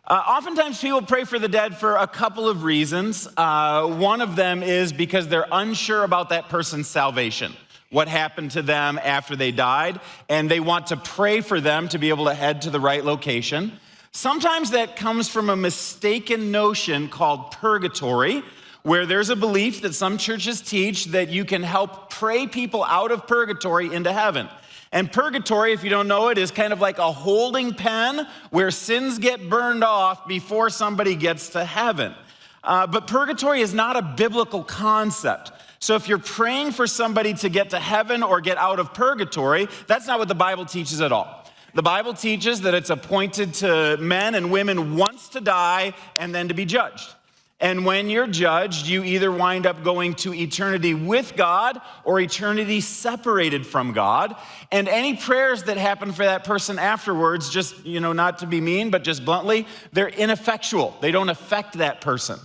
Oftentimes people pray for the dead for a couple of reasons. One of them is because they're unsure about that person's salvation, what happened to them after they died, and they want to pray for them to be able to head to the right location. Sometimes that comes from a mistaken notion called purgatory, where there's a belief that some churches teach that you can help pray people out of purgatory into heaven. And purgatory, if you don't know it, is kind of like a holding pen where sins get burned off before somebody gets to heaven. But purgatory is not a biblical concept. So if you're praying for somebody to get to heaven or get out of purgatory, that's not what the Bible teaches at all. The Bible teaches that it's appointed to men and women once to die and then to be judged. And when you're judged, you either wind up going to eternity with God or eternity separated from God. And any prayers that happen for that person afterwards, just, not to be mean, but just bluntly, they're ineffectual. They don't affect that person.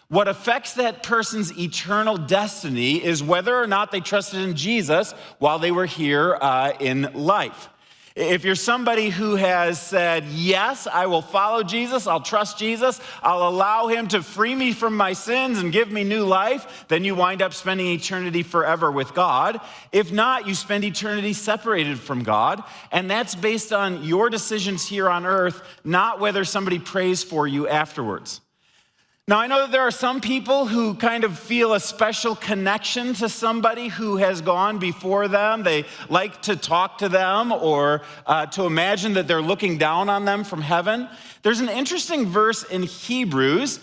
What affects that person's eternal destiny is whether or not they trusted in Jesus while they were here in life. If you're somebody who has said, yes, I will follow Jesus, I'll trust Jesus, I'll allow him to free me from my sins and give me new life, then you wind up spending eternity forever with God. If not, you spend eternity separated from God, and that's based on your decisions here on earth, not whether somebody prays for you afterwards. Now, I know that there are some people who kind of feel a special connection to somebody who has gone before them. They like to talk to them or to imagine that they're looking down on them from heaven. There's an interesting verse in Hebrews,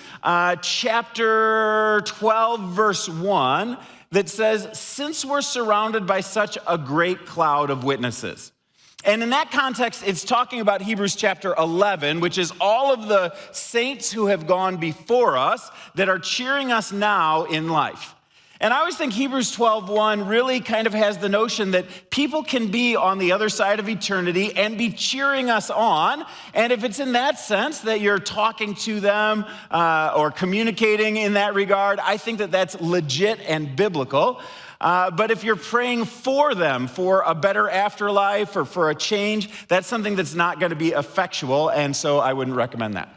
chapter 12, verse 1, that says, "Since we're surrounded by such a great cloud of witnesses." And in that context, it's talking about Hebrews chapter 11, which is all of the saints who have gone before us that are cheering us now in life. And I always think Hebrews 12:1 really kind of has the notion that people can be on the other side of eternity and be cheering us on. And if it's in that sense that you're talking to them or communicating in that regard, I think that that's legit and biblical. But if you're praying for them, for a better afterlife or for a change, that's something that's not going to be effectual, and so I wouldn't recommend that.